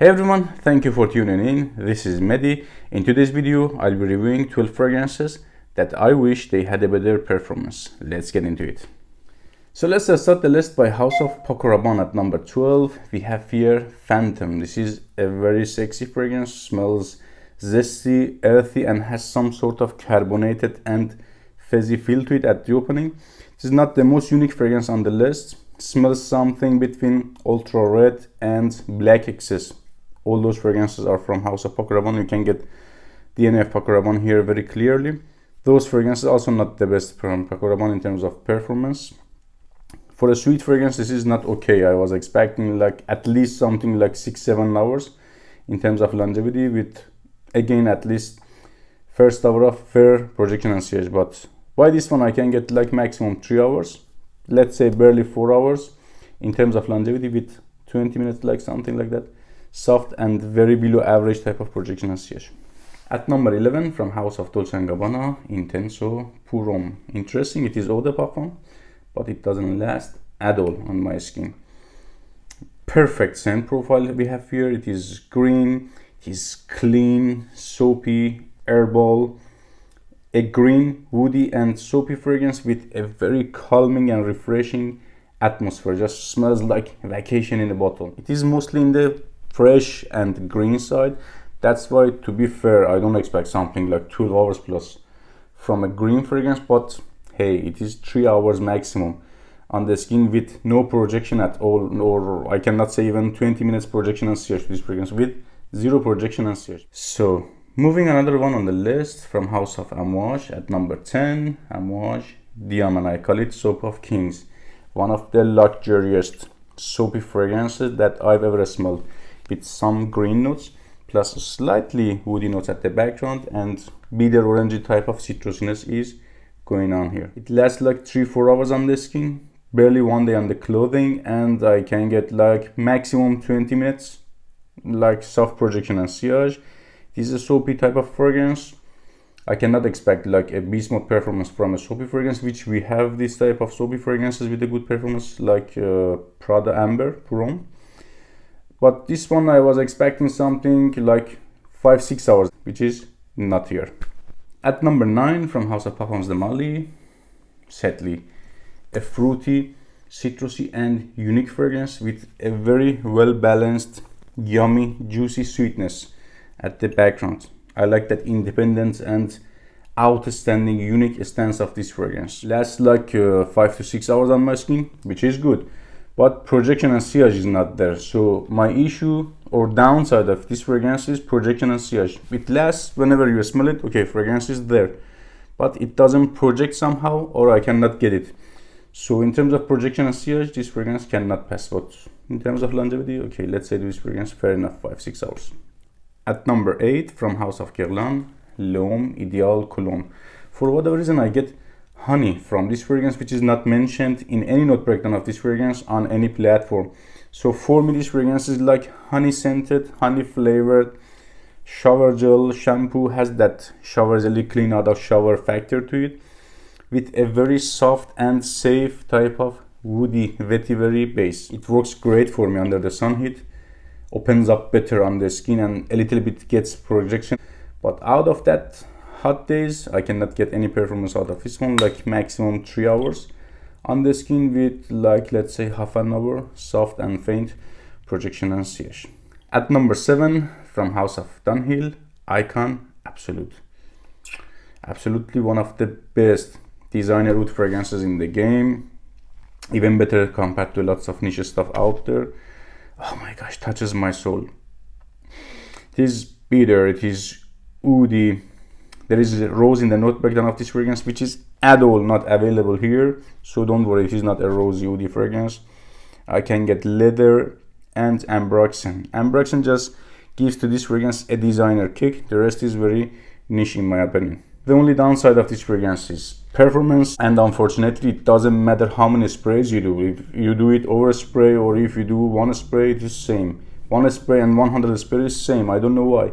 Hey everyone, thank you for tuning in. This is Mehdi. In today's video, I'll be reviewing 12 fragrances that I wish they had a better performance. Let's get into it. So let's start the list by House of Paco Rabanne at number 12. We have here Phantom. This is a very sexy fragrance, smells zesty, earthy, and has some sort of carbonated and fizzy feel to it at the opening. This is not the most unique fragrance on the list. It smells something between Ultra Red and Black Excess. All those fragrances are from House of Paco Rabanne. You can get DNA of Paco Rabanne here very clearly. Those fragrances also not the best from Paco Rabanne in terms of performance. For a sweet fragrance, this is not okay. I was expecting like at least something like 6-7 hours in terms of longevity, with again at least first hour of fair projection and sillage. But by this one I can get like maximum 3 hours, let's say barely 4 hours in terms of longevity, with 20 minutes like something like that. Soft and very below average type of projection and sillage. At number 11 from House of Dolce & Gabbana, INTENSEO Pour Homme. Interesting, it is eau de parfum, but it doesn't last at all on my skin. Perfect scent profile we have here. It is green, it is clean, soapy, herbal, a green, woody and soapy fragrance with a very calming and refreshing atmosphere. Just smells like vacation in a bottle. It is mostly in the fresh and green side. That's why, to be fair, I don't expect something like 12 hours plus from a green fragrance, but hey, it is 3 hours maximum on the skin with no projection at all, or I cannot say even 20 minutes projection and sillage to this fragrance, with zero projection and sillage. So moving another one on the list from House of Amouage at number 10, Amouage Diamant. I call it Soap of Kings, one of the luxurious soapy fragrances that I've ever smelled, with some green notes plus slightly woody notes at the background, and bitter orangey type of citrusiness is going on here. It lasts like 3-4 hours on the skin, barely 1 day on the clothing, and I can get like maximum 20 minutes like soft projection and sillage. This is a soapy type of fragrance. I cannot expect like a beast mode performance from a soapy fragrance, which we have this type of soapy fragrances with a good performance like Prada Amber Pour Homme. But this one I was expecting something like 5-6 hours, which is not here. At number 9 from House of Parfums de Mali, Sedley. A fruity, citrusy and unique fragrance with a very well balanced, yummy, juicy sweetness at the background. I like that independent and outstanding unique stance of this fragrance. Lasts like 5 to 6 hours on my skin, which is good. But projection and sillage is not there. So my issue or downside of this fragrance is projection and sillage. It lasts whenever you smell it, okay, fragrance is there, but it doesn't project somehow, or I cannot get it. So in terms of projection and sillage, this fragrance cannot pass. But in terms of longevity, okay, let's say this fragrance fair enough, 5-6 hours. At number 8 from House of GUERLAIN, L'Homme Idéal Cologne. For whatever reason I get honey from this fragrance, which is not mentioned in any note breakdown of this fragrance on any platform. So for me, this fragrance is like honey scented, honey flavored shower gel shampoo, has that shower jelly clean out of shower factor to it, with a very soft and safe type of woody vetiver base. It works great for me under the sun heat, opens up better on the skin and a little bit gets projection. But out of that hot days, I cannot get any performance out of this one, like maximum 3 hours on the skin with like, let's say, half an hour soft and faint projection and sillage. At number 7 from House of DUNHILL, Icon Absolute. Absolutely one of the best designer oud fragrances in the game, even better compared to lots of niche stuff out there. Oh my gosh, touches my soul. It is bitter, it is woody. There is a rose in the note breakdown of this fragrance, which is at all not available here. So don't worry, it is not a rosy woody fragrance. I can get leather and ambroxan. Ambroxan just gives to this fragrance a designer kick. The rest is very niche in my opinion. The only downside of this fragrance is performance, and unfortunately it doesn't matter how many sprays you do. If you do it over spray or if you do one spray, it is same. One spray and 100 spray is same. I don't know why.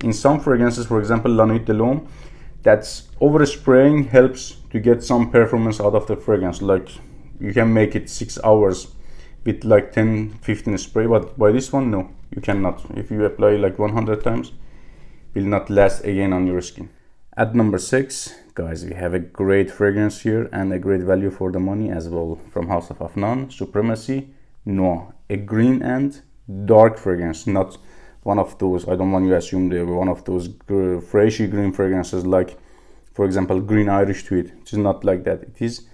In some fragrances, for example La Nuit de l'Homme, that's overspraying helps to get some performance out of the fragrance. Like you can make it 6 hours with like 10-15 spray, but by this one, no, you cannot. If you apply like 100 times, will not last again on your skin. At number 6, guys, we have a great fragrance here and a great value for the money as well, from House of Afnan, Supremacy, NOIR, a green and dark fragrance, not one of those, I don't want you to assume they were one of those freshy green fragrances like, for example, Green Irish Tweed. It is not like that. It is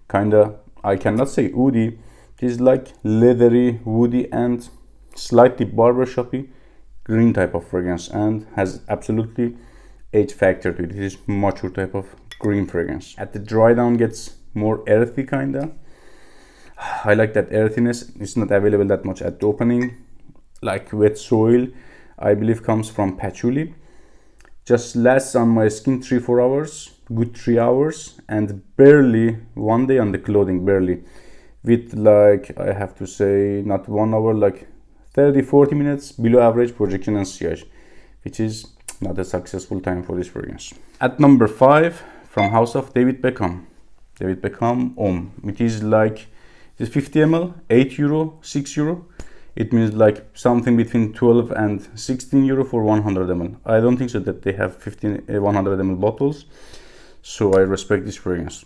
kinda, I cannot say woody, it is like leathery, woody and slightly barbershoppy green type of fragrance, and has absolutely age factor to it. It is mature type of green fragrance. At the dry down gets more earthy kinda. I like that earthiness. It's not available that much at the opening. Like Wet Soil, I believe comes from patchouli. Just lasts on my skin 3-4 hours, good 3 hours, and barely 1 day on the clothing, barely. With like, I have to say, not 1 hour, like 30-40 minutes below average projection and sillage, which is not a successful time for this fragrance. At number 5, from House of David Beckham, HOMME. It is like, it is 50 ml, 8 euro, 6 euro. It means like something between 12 and 16 euro for 100 ml. I don't think so that they have 100 ml bottles, so I respect this fragrance.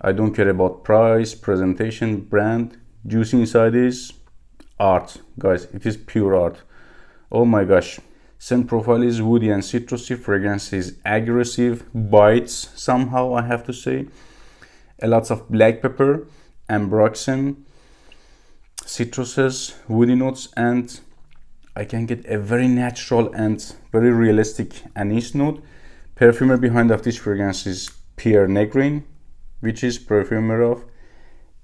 I don't care about price, presentation, brand. Juice inside is art, guys. It is pure art. Oh my gosh. Scent profile is woody and citrusy. Fragrance is aggressive, bites somehow, I have to say. A lots of black pepper, ambroxan, citruses, woody notes, and I can get a very natural and very realistic anise note. Perfumer behind of this fragrance is Pierre Negrin, which is perfumer of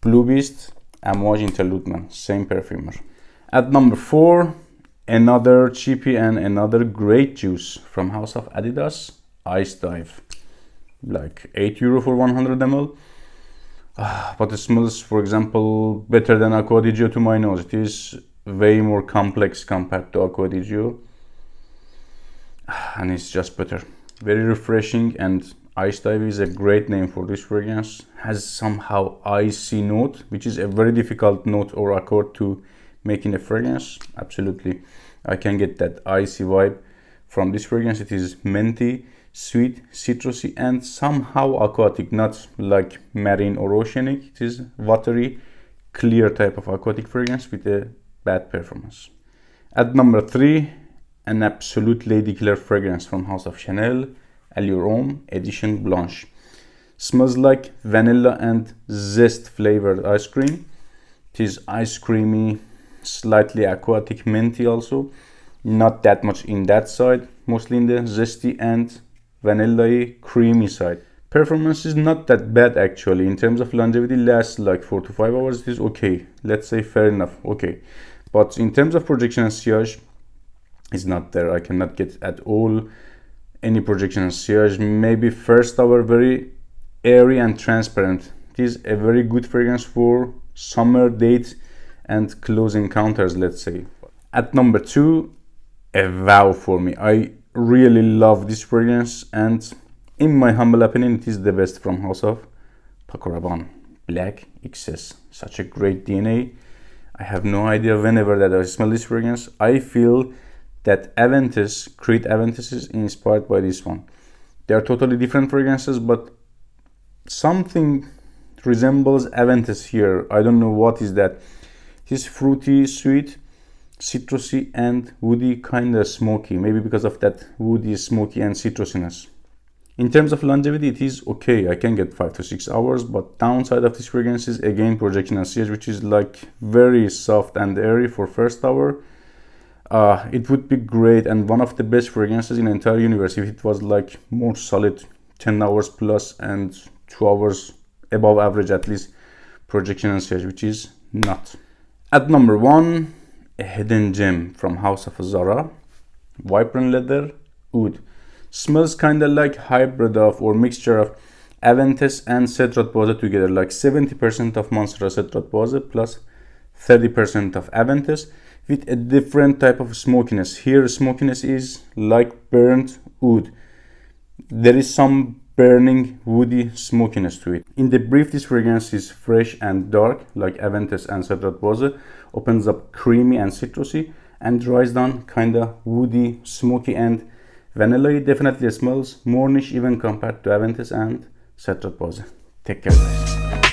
Blue Beast, Amouage Interlude Man, same perfumer. At number 4, another cheapie and another great juice from House of Adidas, Ice Dive. Like 8 euro for 100 ml. But it smells, for example, better than Acqua di Gio to my nose. It is way more complex compared to Acqua di Gio, and it's just better. Very refreshing, and Ice Dive is a great name for this fragrance. Has somehow icy note, which is a very difficult note or accord to make in a fragrance. Absolutely, I can get that icy vibe from this fragrance. It is minty, sweet, citrusy, and somehow aquatic, not like marine or oceanic. It is watery, clear type of aquatic fragrance with a bad performance. At number 3, an absolute lady killer fragrance from House of Chanel, Allure Homme Edition Blanche. Smells like vanilla and zest flavored ice cream. It is ice creamy, slightly aquatic, minty also. Not that much in that side, mostly in the zesty and vanilla creamy side. Performance is not that bad actually. In terms of longevity, lasts like 4 to 5 hours. It is okay, let's say fair enough, okay. But in terms of projection and sillage, it's not there. I cannot get at all any projection and sillage. Maybe first hour very airy and transparent. It is a very good fragrance for summer dates and close encounters, let's say. At number 2, a wow for me. I really love this fragrance, and in my humble opinion, it is the best from House of Paco Rabanne, Black XS. Such a great DNA. I have no idea, whenever that I smell this fragrance, I feel that Aventus, Creed Aventus, is inspired by this one. They are totally different fragrances, but something resembles Aventus here. I don't know what is that. It is fruity, sweet, citrusy, and woody, kind of smoky. Maybe because of that woody, smoky, and citrusiness. In terms of longevity, it is okay. I can get 5 to 6 hours, but downside of this fragrance is again projection and sillage, which is like very soft and airy for first hour. It would be great and one of the best fragrances in the entire universe if it was like more solid, 10 hours plus and 2 hours above average at least projection and sillage, which is not. At number 1, a hidden gem from House of Zara, Vibrant Leather Oud. Smells kind of like hybrid of or mixture of Aventus and Cedrat Boise together, like 70% of Montserrat Cedrat Boise plus 30% of Aventus with a different type of smokiness. Here smokiness is like burnt oud. There is some burning, woody smokiness to it. In the brief, this fragrance is fresh and dark, like Aventus and Cedrat Bose, opens up creamy and citrusy, and dries down kinda woody, smoky, and vanilla. It definitely smells more niche even compared to Aventus and Cedrat Bose. Take care, guys.